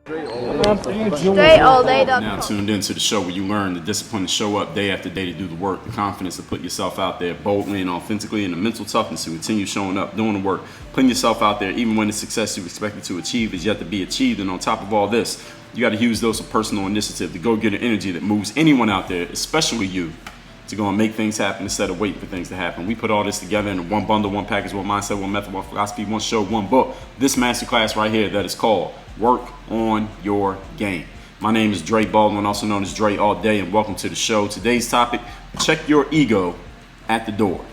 Now tuned into the show where you learn the discipline to show up day after day to do the work, the confidence to put yourself out there boldly and authentically, and the mental toughness to continue showing up, doing the work, putting yourself out there even when the success you expected to achieve is yet to be achieved. And on top of all this, you got to use those of personal initiative to go get an energy that moves anyone out there, especially you, to go and make things happen instead of waiting for things to happen. We put all this together in one bundle, one package, one mindset, one method, one philosophy, one show, one book. This masterclass right here that is called Work on Your Game. My name is Dre Baldwin, also known as Dre All Day, and welcome to the show. Today's topic, check your ego at the door.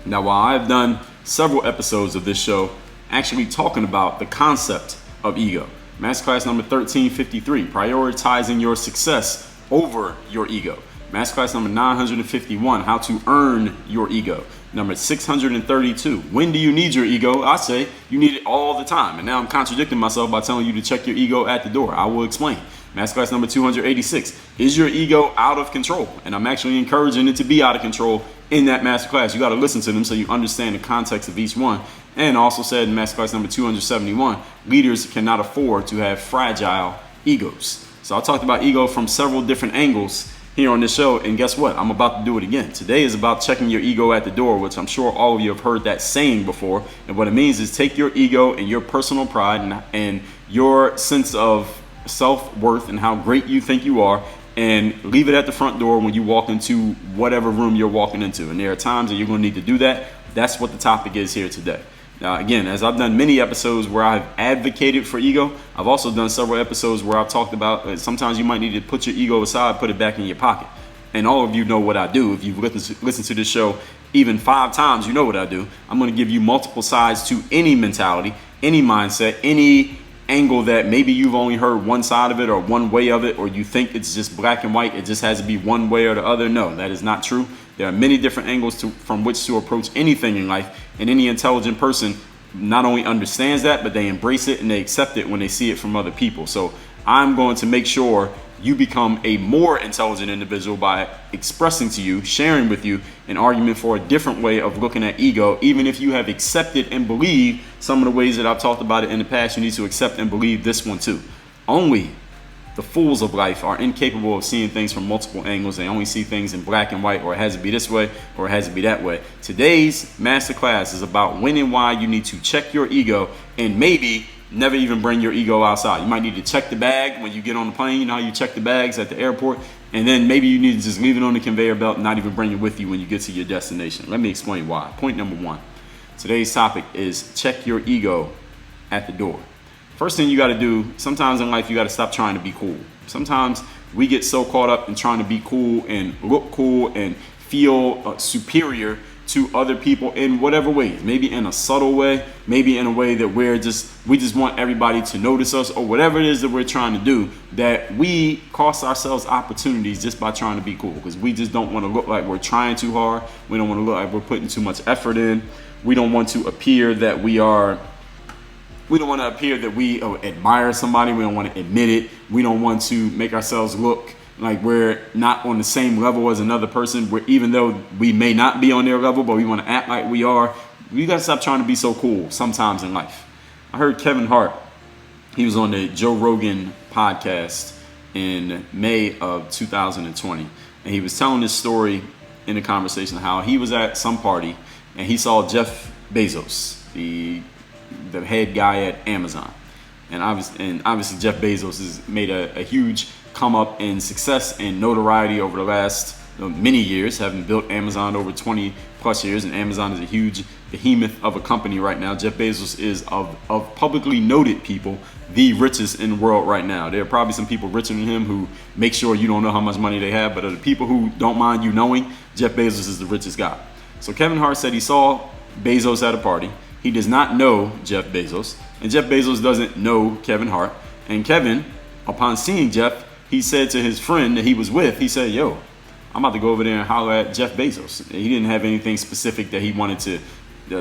Now, while I've done several episodes of this show actually talking about the concept of ego, masterclass number 1353, prioritizing your success over your ego. Masterclass number 951, how to earn your ego. Number 632, when do you need your ego? I say you need it all the time. And now I'm contradicting myself by telling you to check your ego at the door. I will explain. Masterclass number 286, is your ego out of control? And I'm actually encouraging it to be out of control in that masterclass. You got to listen to them so you understand the context of each one. And also said in masterclass number 271, leaders cannot afford to have fragile egos. So I talked about ego from several different angles here on this show, and guess what? I'm about to do it again. Today is about checking your ego at the door, which I'm sure all of you have heard that saying before. And what it means is take your ego and your personal pride and your sense of self-worth and how great you think you are, and leave it at the front door when you walk into whatever room you're walking into. And there are times that you're going to need to do that. That's what the topic is here today. Now, again, as I've done many episodes where I've advocated for ego, I've also done several episodes where I've talked about sometimes you might need to put your ego aside, put it back in your pocket. And all of you know what I do. If you've listened to this show even 5 times, you know what I do. I'm going to give you multiple sides to any mentality, any mindset, any angle that maybe you've only heard one side of it or one way of it, or you think it's just black and white, it just has to be one way or the other. No, that is not true. There are many different angles from which to approach anything in life, and any intelligent person not only understands that, but they embrace it and they accept it when they see it from other people. So I'm going to make sure you become a more intelligent individual by expressing to you, sharing with you an argument for a different way of looking at ego. Even if you have accepted and believed some of the ways that I've talked about it in the past, you need to accept and believe this one too. Only the fools of life are incapable of seeing things from multiple angles. They only see things in black and white, or it has to be this way, or it has to be that way. Today's masterclass is about when and why you need to check your ego, and maybe never even bring your ego outside. You might need to check the bag when you get on the plane. You know how you check the bags at the airport? And then maybe you need to just leave it on the conveyor belt and not even bring it with you when you get to your destination. Let me explain why. Point number 1. Today's topic is check your ego at the door. First thing you got to do, sometimes in life, you got to stop trying to be cool. Sometimes we get so caught up in trying to be cool and look cool and feel superior to other people in whatever ways, maybe in a subtle way, maybe in a way that we just want everybody to notice us, or whatever it is that we're trying to do, that we cost ourselves opportunities just by trying to be cool, because we just don't want to look like we're trying too hard. We don't want to look like we're putting too much effort in. We don't want to appear that we admire somebody. We don't want to admit it. We don't want to make ourselves look like we're not on the same level as another person, where even though we may not be on their level, but we want to act like we are. We got to stop trying to be so cool sometimes in life. I heard Kevin Hart, he was on the Joe Rogan podcast in May of 2020, and he was telling this story in the conversation how he was at some party and he saw Jeff Bezos, the head guy at Amazon. And obviously Jeff Bezos has made a huge come up in success and notoriety over the last many years, having built Amazon over 20 plus years, and Amazon is a huge behemoth of a company right now. Jeff Bezos is of publicly noted people the richest in the world right now. There are probably some people richer than him who make sure you don't know how much money they have, but of the people who don't mind you knowing, Jeff Bezos is the richest guy. So Kevin Hart said he saw Bezos at a party. He does not know Jeff Bezos, and Jeff Bezos doesn't know Kevin Hart. And Kevin, upon seeing Jeff, he said to his friend that he was with, he said, "Yo, I'm about to go over there and holler at Jeff Bezos." He didn't have anything specific that he wanted to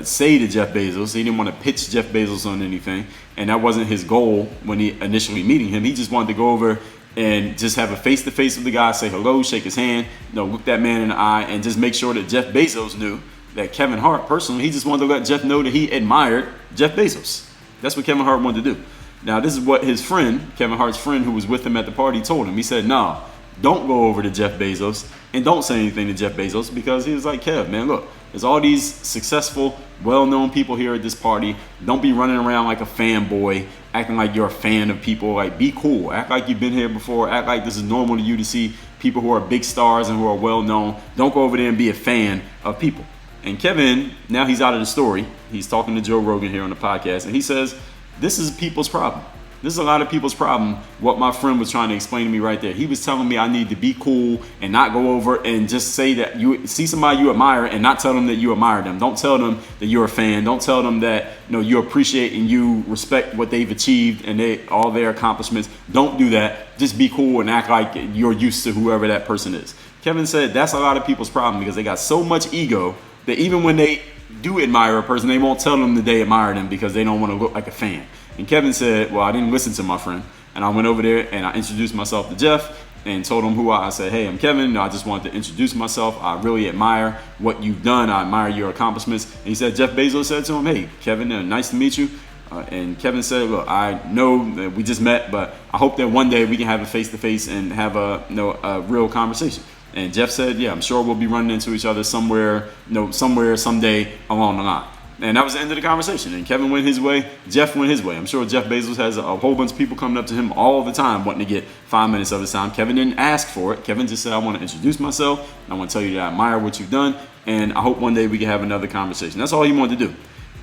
say to Jeff Bezos. He didn't want to pitch Jeff Bezos on anything, and that wasn't his goal when he initially meeting him. He just wanted to go over and just have a face-to-face with the guy, say hello, shake his hand, look that man in the eye, and just make sure that Jeff Bezos knew that Kevin Hart, personally, he just wanted to let Jeff know that he admired Jeff Bezos. That's what Kevin Hart wanted to do. Now, this is what his friend, Kevin Hart's friend who was with him at the party, told him. He said, no, don't go over to Jeff Bezos and don't say anything to Jeff Bezos, because he was like, Kev, man, look, there's all these successful, well-known people here at this party. Don't be running around like a fanboy, acting like you're a fan of people. Like, be cool. Act like you've been here before. Act like this is normal to you to see people who are big stars and who are well-known. Don't go over there and be a fan of people. And Kevin, now he's out of the story. He's talking to Joe Rogan here on the podcast, and he says, this is people's problem. This is a lot of people's problem, what my friend was trying to explain to me right there. He was telling me I need to be cool and not go over and just say that you see somebody you admire and not tell them that you admire them. Don't tell them that you're a fan. Don't tell them that you appreciate and you respect what they've achieved and all their accomplishments. Don't do that. Just be cool and act like you're used to whoever that person is. Kevin said that's a lot of people's problem, because they got so much ego that even when they do admire a person, they won't tell them that they admire them because they don't want to look like a fan. And Kevin said, well, I didn't listen to my friend. And I went over there and I introduced myself to Jeff and told him who I said, hey, I'm Kevin. I just wanted to introduce myself. I really admire what you've done. I admire your accomplishments. And he said, Jeff Bezos said to him, hey, Kevin, nice to meet you. And Kevin said, look, I know that we just met, but I hope that one day we can have a face-to-face and have a real conversation. And Jeff said, yeah, I'm sure we'll be running into each other somewhere, someday along the line. And that was the end of the conversation. And Kevin went his way, Jeff went his way. I'm sure Jeff Bezos has a whole bunch of people coming up to him all the time wanting to get 5 minutes of his time. Kevin didn't ask for it. Kevin just said, I want to introduce myself. I want to tell you that I admire what you've done. And I hope one day we can have another conversation. That's all he wanted to do.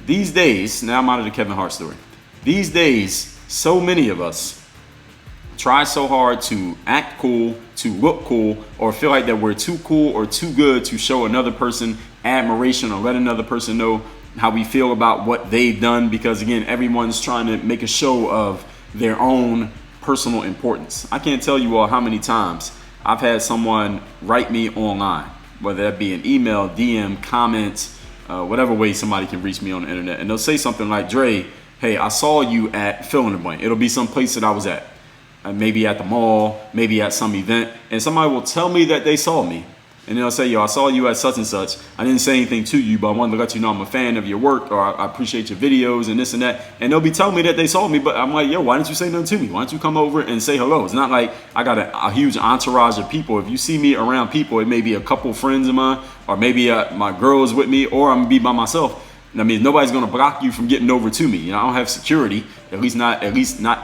These days, now I'm out of the Kevin Hart story. These days, so many of us try so hard to act cool, to look cool, or feel like that we're too cool or too good to show another person admiration or let another person know how we feel about what they've done, because again, everyone's trying to make a show of their own personal importance. I can't tell you all how many times I've had someone write me online, whether that be an email, DM, comment, whatever way somebody can reach me on the internet, and they'll say something like, Dre, hey, I saw you at fill in the blank. It'll be some place that I was at, maybe at the mall, maybe at some event, and somebody will tell me that they saw me. And they'll say, yo, I saw you at such and such. I didn't say anything to you, but I wanted to let you know I'm a fan of your work, or I appreciate your videos and this and that. And they'll be telling me that they saw me, but I'm like, yo, why didn't you say nothing to me? Why don't you come over and say hello? It's not like I got a huge entourage of people. If you see me around people, it may be a couple friends of mine, or maybe my girl is with me, or I'm gonna be by myself. I mean, nobody's gonna block you from getting over to me. I don't have security, at least not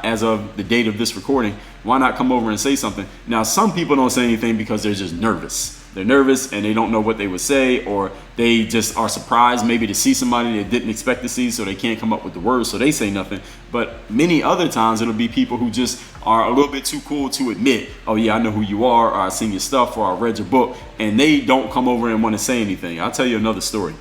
as of the date of this recording. Why not come over and say something? Now, some people don't say anything because they're just nervous. They're nervous and they don't know what they would say, or they just are surprised maybe to see somebody they didn't expect to see, so they can't come up with the words, so they say nothing. But many other times it'll be people who just are a little bit too cool to admit, oh yeah, I know who you are, or I've seen your stuff, or I read your book, and they don't come over and want to say anything. I'll tell you another story.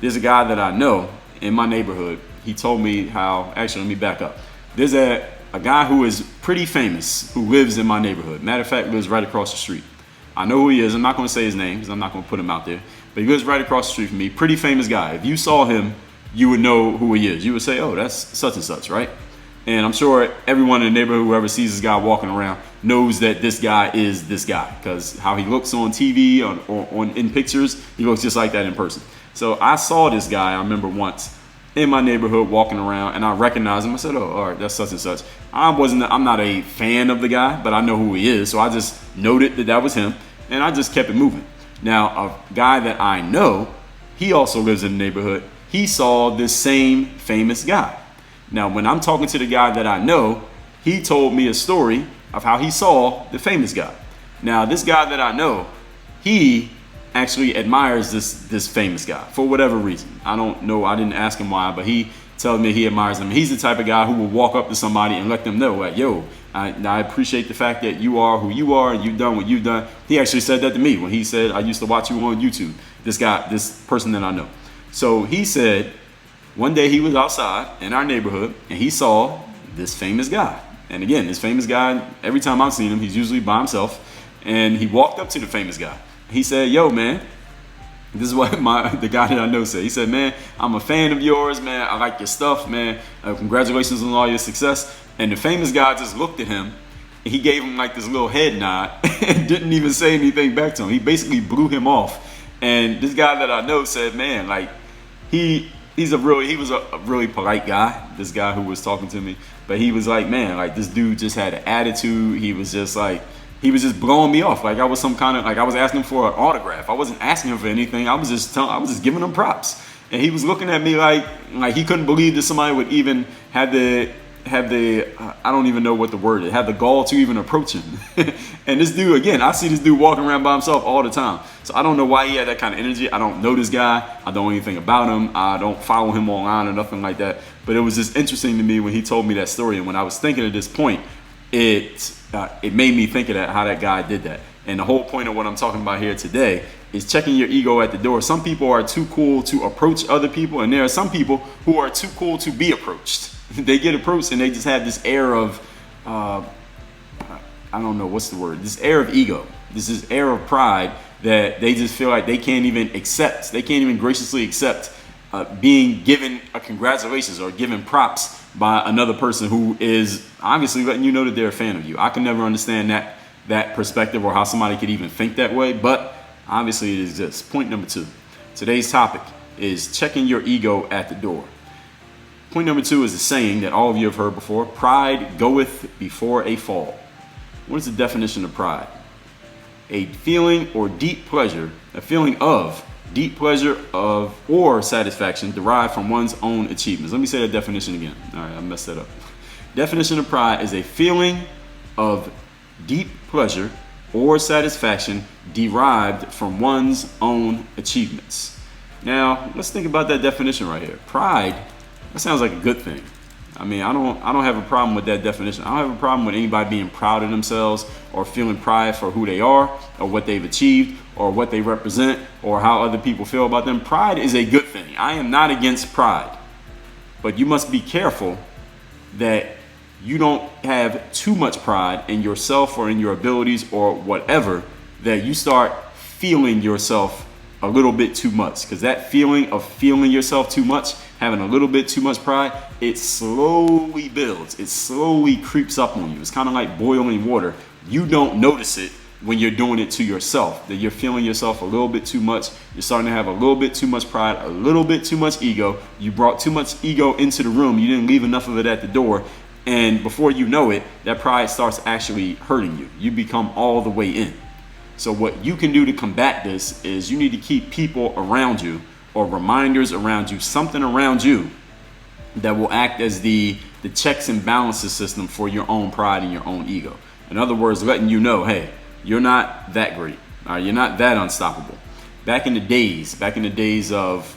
There's a guy that I know in my neighborhood. He told me how, actually, let me back up. There's a guy who is pretty famous who lives in my neighborhood. Matter of fact, lives right across the street. I know who he is. I'm not going to say his name because I'm not going to put him out there. But he lives right across the street from me. Pretty famous guy. If you saw him, you would know who he is. You would say, oh, that's such and such, right? And I'm sure everyone in the neighborhood, whoever sees this guy walking around, knows that this guy is this guy, because how he looks on TV or in pictures, he looks just like that in person. So I saw this guy, I remember once, in my neighborhood walking around, and I recognized him. I said, oh, all right, that's such and such. I'm not a fan of the guy, but I know who he is. So I just noted that was him, and I just kept it moving. Now, a guy that I know, he also lives in the neighborhood. He saw this same famous guy. Now, when I'm talking to the guy that I know, he told me a story of how he saw the famous guy. Now, this guy that I know, he actually admires this famous guy for whatever reason. I don't know. I didn't ask him why, but he tells me he admires him. He's the type of guy who will walk up to somebody and let them know, like, yo, I appreciate the fact that you are who you are and you've done what you've done. He actually said that to me when he said, I used to watch you on YouTube, this person that I know. So he said one day he was outside in our neighborhood and he saw this famous guy. And again, this famous guy, every time I've seen him, he's usually by himself. And he walked up to the famous guy. He said, yo, man, this is what the guy that I know said. He said, man, I'm a fan of yours, man. I like your stuff, man. Congratulations on all your success. And the famous guy just looked at him. And he gave him like this little head nod and didn't even say anything back to him. He basically blew him off. And this guy that I know said, man, like he was a really polite guy, this guy who was talking to me. but he was like, man, like this dude just had an attitude. He was just blowing me off. Like I was I was asking for an autograph. I wasn't asking him for anything. I was just giving him props. And he was looking at me like he couldn't believe that somebody would even have the I don't even know what the word is, have the gall to even approach him. And this dude, again, I see this dude walking around by himself all the time. So I don't know why he had that kind of energy. I don't know this guy. I don't know anything about him. I don't follow him online or nothing like that. But it was just interesting to me when he told me that story. And when I was thinking at this point, it made me think of how that guy did that. And the whole point of what I'm talking about here today is checking your ego at the door. Some people are too cool to approach other people, and there are some people who are too cool to be approached. They get approached and they just have this air of, I don't know, what's the word? This air of ego. This is air of pride that they just feel like they can't even accept. They can't even graciously accept being given a congratulations or given props by another person who is obviously letting you know that they're a fan of you. I can never understand that perspective or how somebody could even think that way, but obviously it exists. Point number 2. Today's topic is checking your ego at the door. Point number 2 is a saying that all of you have heard before: pride goeth before a fall. What is the definition of pride? A feeling of deep pleasure or satisfaction derived from one's own achievements. Let me say that definition again. All right, I messed that up. Definition of pride is a feeling of deep pleasure or satisfaction derived from one's own achievements. Now, let's think about that definition right here. Pride, that sounds like a good thing. I mean, I don't have a problem with that definition. I don't have a problem with anybody being proud of themselves or feeling pride for who they are or what they've achieved or what they represent or how other people feel about them. Pride is a good thing. I am not against pride, but you must be careful that you don't have too much pride in yourself or in your abilities or whatever, that you start feeling yourself a little bit too much. Because that feeling of feeling yourself too much, having a little bit too much pride, it slowly builds. It slowly creeps up on you. It's kind of like boiling water. You don't notice it when you're doing it to yourself, that you're feeling yourself a little bit too much. You're starting to have a little bit too much pride, a little bit too much ego. You brought too much ego into the room. You didn't leave enough of it at the door. And before you know it, that pride starts actually hurting you. You become all the way in. So what you can do to combat this is you need to keep people around you or reminders around you, something around you that will act as the checks and balances system for your own pride and your own ego. In other words, letting you know, hey, you're not that great. You're not that unstoppable. Back in the days of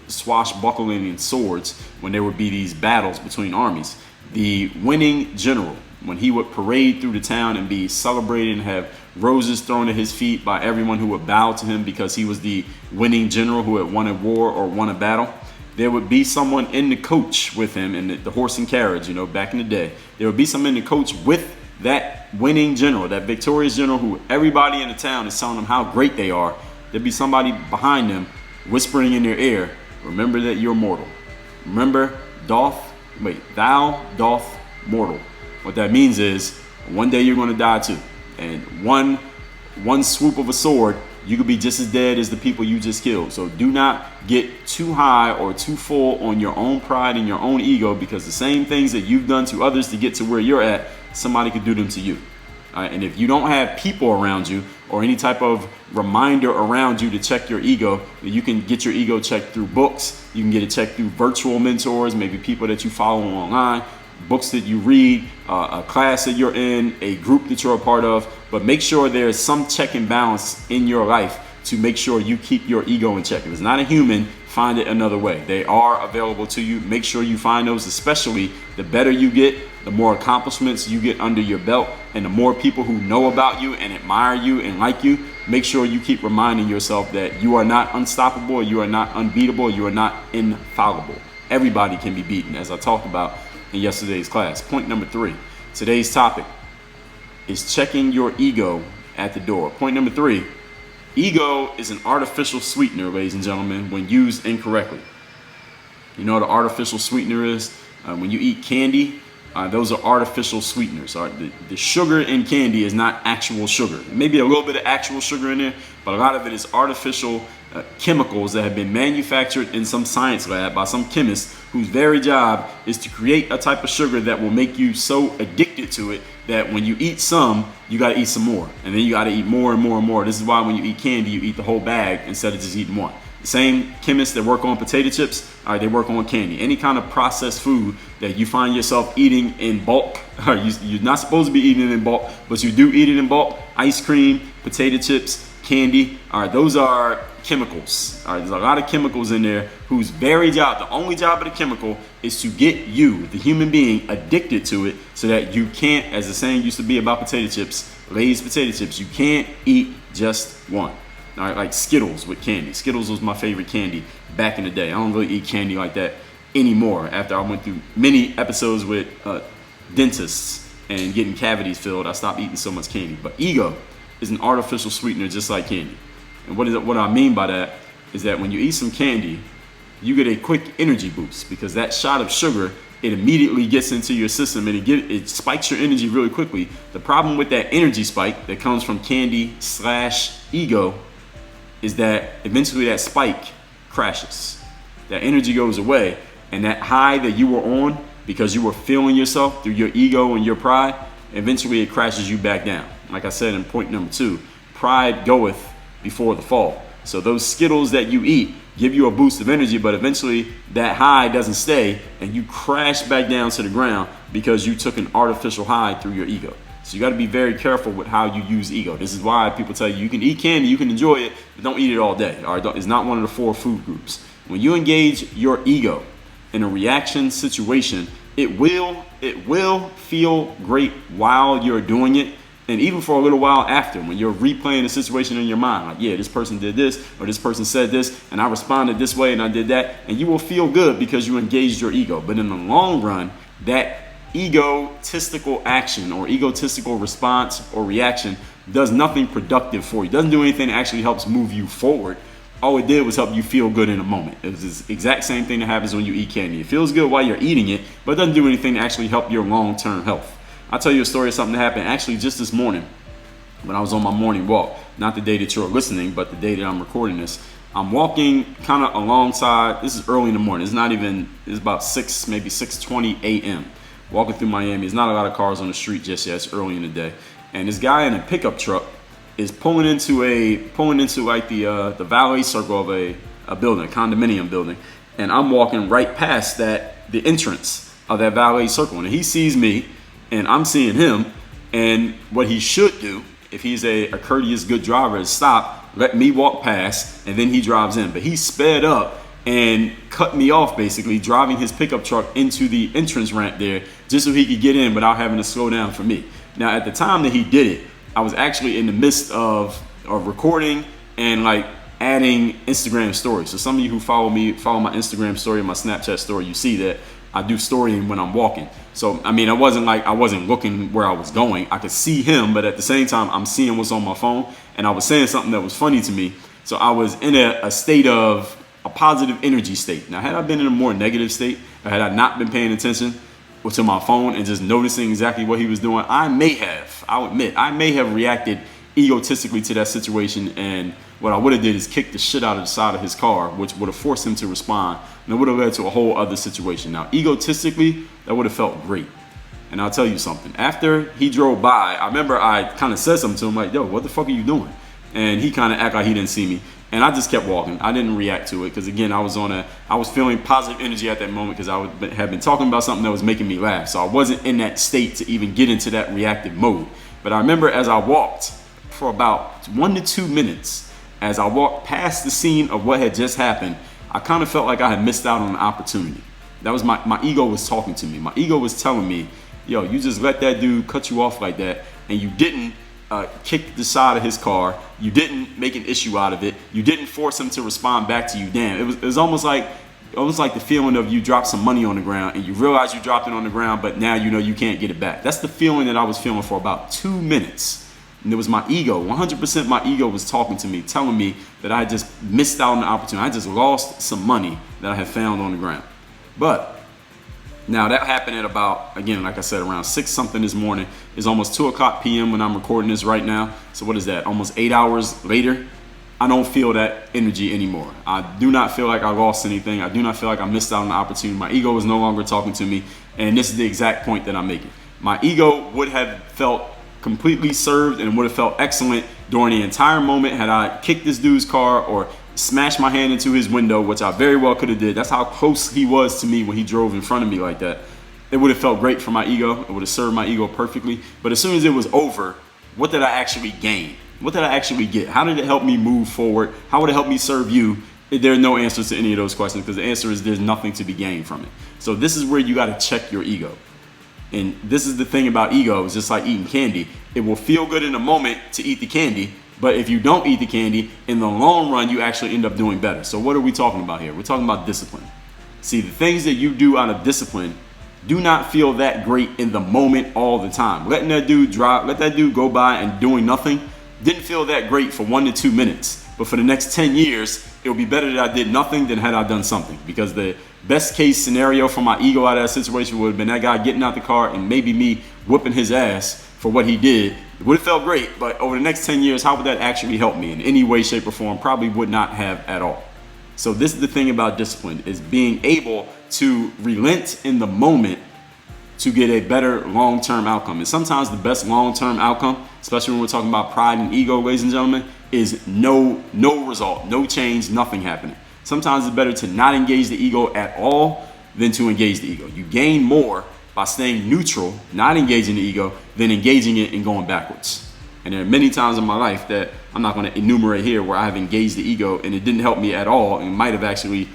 swashbuckling and swords, when there would be these battles between armies, the winning general, when he would parade through the town and be celebrated and have roses thrown at his feet by everyone who would bow to him because he was the winning general who had won a war or won a battle, there would be someone in the coach with him in the horse and carriage, back in the day. There would be someone in the coach with that winning general, that victorious general who everybody in the town is telling them how great they are. There'd be somebody behind them whispering in their ear, remember that you're mortal. Remember, thou doth mortal. What that means is one day you're going to die too. And one swoop of a sword, you could be just as dead as the people you just killed. So do not get too high or too full on your own pride and your own ego, because the same things that you've done to others to get to where you're at, somebody could do them to you. And if you don't have people around you or any type of reminder around you to check your ego, you can get your ego checked through books. You can get it checked through virtual mentors, maybe people that you follow online, books that you read, a class that you're in, a group that you're a part of. But make sure there's some check and balance in your life to make sure you keep your ego in check. If it's not a human, find it another way. They are available to you. Make sure you find those, especially the better you get, the more accomplishments you get under your belt, and the more people who know about you and admire you and like you. Make sure you keep reminding yourself that you are not unstoppable, you are not unbeatable, you are not infallible. Everybody can be beaten, as I talked about in yesterday's class. Point number 3, today's topic is checking your ego at the door. Point number 3, ego is an artificial sweetener, ladies and gentlemen, when used incorrectly. You know what an artificial sweetener is? When you eat candy, Those are artificial sweeteners. The sugar in candy is not actual sugar. Maybe a little bit of actual sugar in there, but a lot of it is artificial chemicals that have been manufactured in some science lab by some chemist whose very job is to create a type of sugar that will make you so addicted to it that when you eat some, you got to eat some more. And then you got to eat more and more and more. This is why when you eat candy, you eat the whole bag instead of just eating one. The same chemists that work on potato chips, they work on candy. Any kind of processed food that you find yourself eating in bulk, you're not supposed to be eating it in bulk, but you do eat it in bulk. Ice cream, potato chips, candy, those are chemicals. There's a lot of chemicals in there whose very job, the only job of the chemical, is to get you, the human being, addicted to it so that you can't, as the saying used to be about potato chips, Lay's potato chips, you can't eat just one. Like Skittles with candy. Skittles was my favorite candy back in the day. I don't really eat candy like that anymore after I went through many episodes with dentists and getting cavities filled. I stopped eating so much candy. But ego is an artificial sweetener just like candy. And what I mean by that is that when you eat some candy, you get a quick energy boost because that shot of sugar, it immediately gets into your system and it spikes your energy really quickly. The problem with that energy spike that comes from candy/ego is that eventually that spike crashes. That energy goes away, and that high that you were on because you were feeling yourself through your ego and your pride, eventually it crashes you back down. Like I said in point number 2, pride goeth before the fall. So those Skittles that you eat give you a boost of energy, but eventually that high doesn't stay and you crash back down to the ground because you took an artificial high through your ego. So you got to be very careful with how you use ego. This is why people tell you can eat candy, you can enjoy it, but don't eat it all day. All right? It's not one of the 4 food groups. When you engage your ego in a reaction situation, it will feel great while you're doing it, and even for a little while after, when you're replaying the situation in your mind, like, yeah, this person did this, or this person said this, and I responded this way, and I did that, and you will feel good because you engaged your ego. But in the long run, that egotistical action or egotistical response or reaction does nothing productive for you. It doesn't do anything that actually helps move you forward. All it did was help you feel good in a moment. It was the exact same thing that happens when you eat candy. It feels good while you're eating it, but it doesn't do anything to actually help your long-term health. I'll tell you a story of something that happened actually just this morning when I was on my morning walk. Not the day that you're listening, but the day that I'm recording this. I'm walking kind of alongside, this is early in the morning. It's about 6, maybe 6:20 a.m. Walking through Miami. There's not a lot of cars on the street just yet. It's early in the day. And this guy in a pickup truck is pulling into like the valet circle of a building, a condominium building. And I'm walking right past the entrance of that valet circle. And he sees me and I'm seeing him. And what he should do, if he's a courteous, good driver, is stop, let me walk past, and then he drives in. But he sped up and cut me off, basically driving his pickup truck into the entrance ramp there just so he could get in without having to slow down for me. Now, at the time that he did it, I was actually in the midst of recording and like adding Instagram stories. So some of you who follow my Instagram story and my Snapchat story, you see that I do storying when I'm walking. So, I mean, I wasn't looking where I was going. I could see him, but at the same time, I'm seeing what's on my phone. And I was saying something that was funny to me. So I was in a state of a positive energy state. Now, had I been in a more negative state, or had I not been paying attention to my phone and just noticing exactly what he was doing, I'll admit, I may have reacted egotistically to that situation, and what I would have did is kick the shit out of the side of his car, which would have forced him to respond, and it would have led to a whole other situation. Now, egotistically, that would have felt great. And I'll tell you something. After he drove by, I remember I kind of said something to him like, yo, what the fuck are you doing? And he kind of acted like he didn't see me. And I just kept walking. I didn't react to it because, again, I was feeling positive energy at that moment because I had been talking about something that was making me laugh. So I wasn't in that state to even get into that reactive mode. But I remember as I walked for about 1 to 2 minutes, as I walked past the scene of what had just happened, I kind of felt like I had missed out on an opportunity. That was my ego was talking to me. My ego was telling me, yo, you just let that dude cut you off like that, and you didn't kick the side of his car. You didn't make an issue out of it. You didn't force him to respond back to you. Damn, it was almost like the feeling of you dropped some money on the ground and you realize you dropped it on the ground, but now you know you can't get it back. That's the feeling that I was feeling for about 2 minutes. And it was my ego, 100% my ego was talking to me, telling me that I had just missed out on the opportunity. I just lost some money that I had found on the ground. But Now that happened at about, again, like I said, around 6 something this morning. It's almost 2 o'clock p.m. when I'm recording this right now. So what is that? Almost 8 hours later, I don't feel that energy anymore. I do not feel like I lost anything. I do not feel like I missed out on an opportunity. My ego is no longer talking to me. And this is the exact point that I'm making. My ego would have felt completely served and would have felt excellent during the entire moment had I kicked this dude's car or smashed my hand into his window, which I very well could have did. That's how close he was to me when he drove in front of me like that. It would have felt great for my ego. It would have served my ego perfectly. But as soon as it was over, what did I actually gain? What did I actually get? How did it help me move forward? How would it help me serve you? There are no answers to any of those questions, because the answer is there's nothing to be gained from it. So this is where you got to check your ego. And this is the thing about ego, it's just like eating candy. It will feel good in the moment to eat the candy, but if you don't eat the candy, in the long run, you actually end up doing better. So what are we talking about here? We're talking about discipline. See, the things that you do out of discipline do not feel that great in the moment all the time. Letting that dude drive, let that dude go by and doing nothing didn't feel that great for 1 to 2 minutes. But for the next 10 years, it'll be better that I did nothing than had I done something. Because the best case scenario for my ego out of that situation would have been that guy getting out the car and maybe me whooping his ass for what he did. It would have felt great, but over the next 10 years, how would that actually help me in any way, shape, or form? Probably would not have at all. So this is the thing about discipline, is being able to relent in the moment to get a better long-term outcome. And sometimes the best long-term outcome, especially when we're talking about pride and ego, ladies and gentlemen, is no result, no change, nothing happening. Sometimes it's better to not engage the ego at all than to engage the ego. You gain more by staying neutral, not engaging the ego, than engaging it and going backwards. And there are many times in my life that I'm not going to enumerate here where I have engaged the ego and it didn't help me at all, and might have actually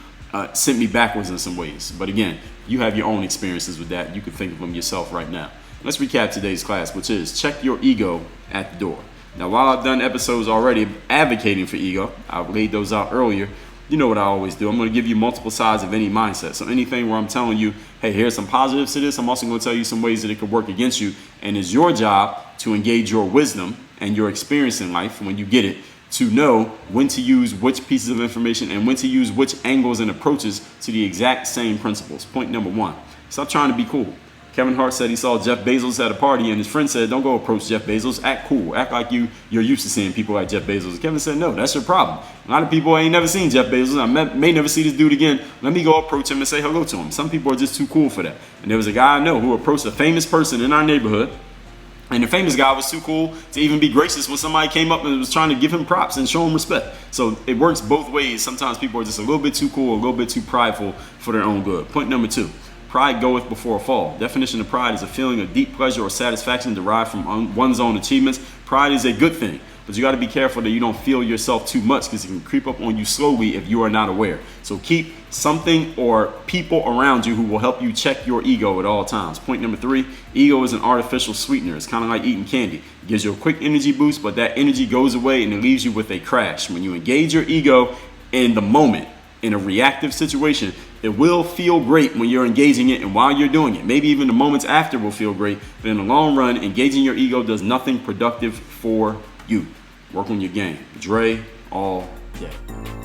sent me backwards in some ways. But again, you have your own experiences with that. You can think of them yourself right now. Let's recap today's class, which is check your ego at the door. Now, while I've done episodes already advocating for ego, I've laid those out earlier. You know what I always do. I'm going to give you multiple sides of any mindset. So anything where I'm telling you, hey, here's some positives to this, I'm also going to tell you some ways that it could work against you. And it's your job to engage your wisdom and your experience in life when you get it, to know when to use which pieces of information and when to use which angles and approaches to the exact same principles. Point number 1, stop trying to be cool. Kevin Hart said he saw Jeff Bezos at a party and his friend said, don't go approach Jeff Bezos, act cool, act like you're used to seeing people like Jeff Bezos. And Kevin said, no, that's your problem. A lot of people ain't never seen Jeff Bezos. I may never see this dude again. Let me go approach him and say hello to him. Some people are just too cool for that. And there was a guy I know who approached a famous person in our neighborhood, and the famous guy was too cool to even be gracious when somebody came up and was trying to give him props and show him respect. So it works both ways. Sometimes people are just a little bit too cool, a little bit too prideful for their own good. Point number 2, pride goeth before a fall. Definition of pride is a feeling of deep pleasure or satisfaction derived from one's own achievements. Pride is a good thing, but you got to be careful that you don't feel yourself too much, because it can creep up on you slowly if you are not aware. So keep something or people around you who will help you check your ego at all times. Point number 3, ego is an artificial sweetener. It's kind of like eating candy. It gives you a quick energy boost, but that energy goes away and it leaves you with a crash. When you engage your ego in the moment, in a reactive situation, it will feel great when you're engaging it and while you're doing it. Maybe even the moments after will feel great, but in the long run, engaging your ego does nothing productive for you. Work on your game. Dre all day.